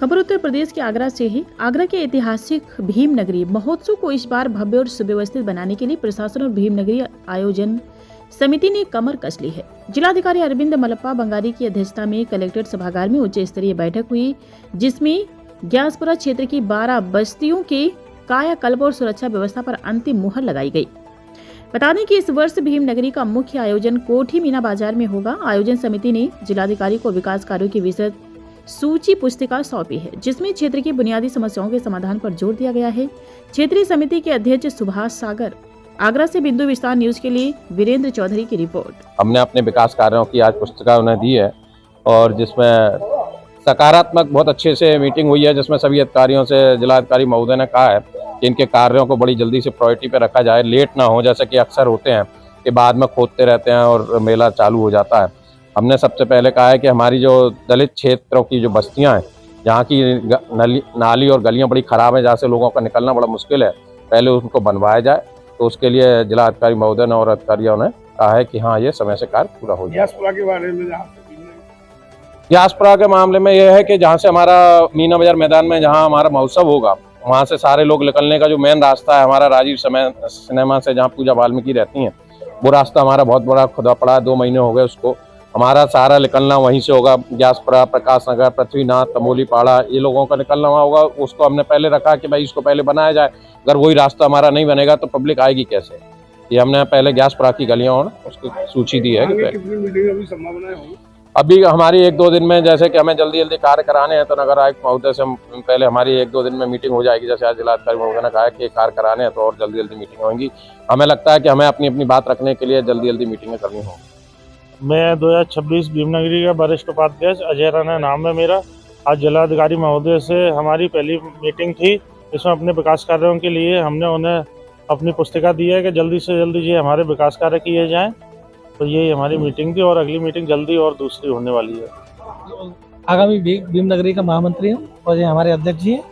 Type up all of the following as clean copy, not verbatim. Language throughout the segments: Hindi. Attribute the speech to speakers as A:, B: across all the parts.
A: खबर उत्तर प्रदेश के आगरा से है। आगरा के ऐतिहासिक भीम नगरी महोत्सव को इस बार भव्य और सुव्यवस्थित बनाने के लिए प्रशासन और भीम नगरी आयोजन समिति ने कमर कस ली है। जिलाधिकारी अरविंद मलप्पा बंगारी की अध्यक्षता में कलेक्ट्रेट सभागार में उच्च स्तरीय बैठक हुई, जिसमें ग्यासपुरा क्षेत्र की 12 बस्तियों के कायाकल्प और सुरक्षा व्यवस्था पर अंतिम मुहर लगाई गई। बता दें कि इस वर्ष भीम नगरी का मुख्य आयोजन कोठी मीना बाजार में होगा। आयोजन समिति ने जिलाधिकारी को विकास कार्यों की विस्तृत सूची पुस्तिका सौंपी है, जिसमें क्षेत्र की बुनियादी समस्याओं के समाधान पर जोर दिया गया है। क्षेत्रीय समिति के अध्यक्ष सुभाष सागर। आगरा से बिंदु विस्तार न्यूज के लिए वीरेंद्र चौधरी की रिपोर्ट।
B: हमने अपने विकास कार्यों की आज पुस्तिका उन्हें दी है और जिसमें सकारात्मक बहुत अच्छे से मीटिंग हुई है, जिसमें सभी अधिकारियों से जिलाधिकारी महोदय ने कहा है कि इनके कार्यों को बड़ी जल्दी से प्रायोरिटी पे रखा जाए, लेट ना हो, जैसे कि अक्सर होते हैं कि बाद में खोदते रहते हैं और मेला चालू हो जाता है। हमने सबसे पहले कहा है कि हमारी जो दलित क्षेत्रों की जो बस्तियां हैं, जहाँ की नाली और गलियां बड़ी ख़राब हैं, जहाँ से लोगों का निकलना बड़ा मुश्किल है, पहले उनको बनवाया जाए। तो उसके लिए जिलाधिकारी महोदय ने और अधिकारियों ने कहा है कि हाँ, ये समय से कार्य पूरा हो जाए।
C: ग्यासपुरा के बारे में,
B: ग्यासपुरा के मामले में यह है कि जहाँ से हमारा मीना बाजार मैदान में जहाँ हमारा महोत्सव होगा, वहाँ से सारे लोग निकलने का जो मेन रास्ता है हमारा राजीव सिनेमा से, जहाँ पूजा वाल्मीकि रहती हैं, वो रास्ता हमारा बहुत बड़ा खुदा पड़ा है। 2 महीने हो गए उसको। हमारा सारा निकलना वहीं से होगा। ग्यासपुरा, प्रकाश नगर, पृथ्वीनाथ, तमोली पाड़ा, ये लोगों का निकलना वहाँ होगा। उसको हमने पहले रखा कि भाई इसको पहले बनाया जाए। अगर वही रास्ता हमारा नहीं बनेगा तो पब्लिक आएगी कैसे? ये हमने पहले ग्यासपुरा की गलियां और उसकी सूची दी है। अभी हमारी 1-2 दिन में, जैसे कि हमें जल्दी जल्दी कार्य कराने हैं, तो नगर आयुक्त महोदय से पहले हमारी 1-2 दिन में मीटिंग हो जाएगी। जैसे आज जिलाधिकारी महोदय ने कहा है कि कार्य कराने हैं तो और जल्दी जल्दी मीटिंग होंगी। हमें लगता है कि हमें अपनी अपनी बात रखने के लिए जल्दी जल्दी मीटिंगें करनी होंगी।
C: मैं 2026 भीमनगरी का वरिष्ठ उपाध्यक्ष अजय राणा नाम है मेरा। आज जिलाधिकारी महोदय से हमारी पहली मीटिंग थी। इसमें अपने विकास कार्यों के लिए हमने उन्हें अपनी पुस्तिका दी है कि जल्दी से जल्दी ये हमारे विकास कार्य किए जाएं। तो ये हमारी मीटिंग थी और अगली मीटिंग जल्दी और दूसरी होने वाली है।
D: आगामी भीमनगरी का महामंत्री हूँ और ये हमारे अध्यक्ष जी हैं।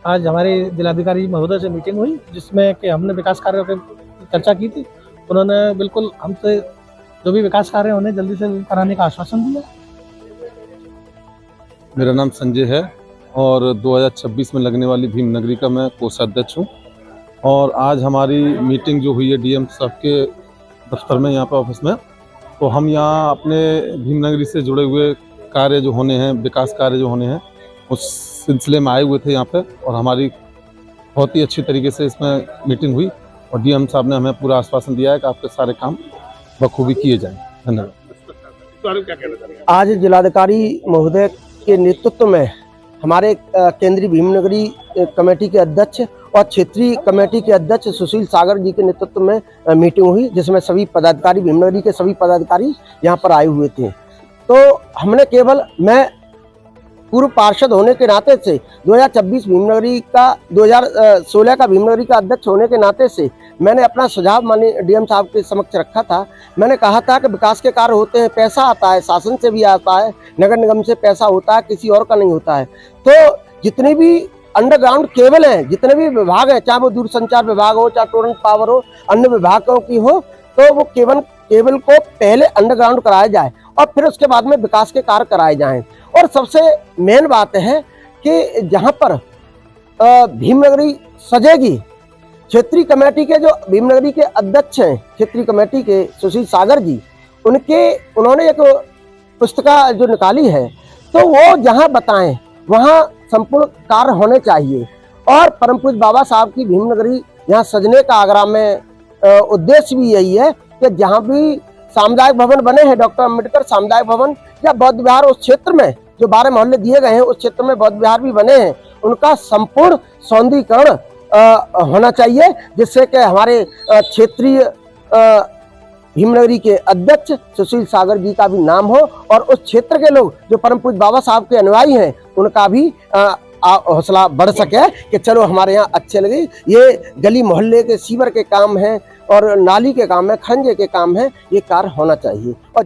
D: आज हमारे जिलाधिकारी महोदय से मीटिंग हुई, जिसमें कि हमने विकास कार्यों की चर्चा की थी। उन्होंने बिल्कुल हमसे जो भी विकास कार्य हैं उन्हें जल्दी से कराने का आश्वासन दिया।
E: मेरा नाम संजय है और 2026 में लगने वाली भीम नगरी का मैं कोषाध्यक्ष हूँ। और आज हमारी मीटिंग जो हुई है डीएम साहब के दफ्तर में, यहाँ पर ऑफिस में, तो हम यहाँ अपने भीम नगरी से जुड़े हुए कार्य जो होने हैं, विकास कार्य जो होने हैं, उस सिलसिले में आए हुए थे यहाँ पे। और हमारी बहुत ही अच्छी तरीके से इसमें मीटिंग हुई और डीएम साहब ने हमें पूरा आश्वासन दिया है कि आपके सारे काम बखूबी किए जाएं। धन्यवाद।
F: आज जिलाधिकारी महोदय के नेतृत्व में हमारे केंद्रीय भीमनगरी कमेटी के अध्यक्ष और क्षेत्रीय कमेटी के अध्यक्ष सुशील सागर जी के नेतृत्व में मीटिंग हुई, जिसमें सभी पदाधिकारी, भीमनगरी के सभी पदाधिकारी यहाँ पर आए हुए थे। तो हमने केवल, मैं पूर्व पार्षद होने के नाते से 2026 भीमनगरी का 2016 का भीमनगरी का अध्यक्ष होने के नाते से मैंने अपना सुझाव माननीय डीएम साहब के समक्ष रखा था। मैंने कहा था कि विकास के कार्य होते हैं, पैसा आता है, शासन से भी आता है, नगर निगम से पैसा होता है, किसी और का नहीं होता है। तो जितने भी अंडरग्राउंड केबल हैं, जितने भी विभाग हैं, चाहे वो दूरसंचार विभाग हो, चाहे टोरेंट पावर हो, अन्य विभागों की हो, तो वो केबल को पहले अंडरग्राउंड कराया जाए और फिर उसके बाद में विकास के कार्य कराए जाएं। और सबसे मेन बात है कि जहां पर भीमनगरी सजेगी, क्षेत्रीय कमेटी के जो भीमनगरी के अध्यक्ष हैं, क्षेत्रीय कमेटी के सुशील सागर जी, उन्होंने एक पुस्तिका जो निकाली है, तो वो जहां बताएं वहां संपूर्ण कार्य होने चाहिए। और परम पूज्य बाबा साहब की भीमनगरी यहाँ सजने का आगरा में उद्देश्य भी यही है कि जहाँ भी सामुदायिक भवन बने हैं, डॉक्टर अम्बेडकर सामुदायिक भवन या बौद्ध विहार, उस क्षेत्र में जो 12 मोहल्ले दिए गए हैं, उस क्षेत्र में बौद्ध विहार भी बने हैं, उनका संपूर्ण सौंदर्यीकरण होना चाहिए, जिससे कि हमारे क्षेत्रीय भीमनगरी के अध्यक्ष सुशील सागर जी का भी नाम हो और उस क्षेत्र के लोग जो परम पूज्य बाबा साहब के अनुयायी हैं, उनका भी हौसला बढ़ सके कि चलो हमारे यहाँ अच्छे लगे। ये गली मोहल्ले के सीवर के काम हैं और नाली के काम है, खंजे के काम है, ये कार्य होना चाहिए। और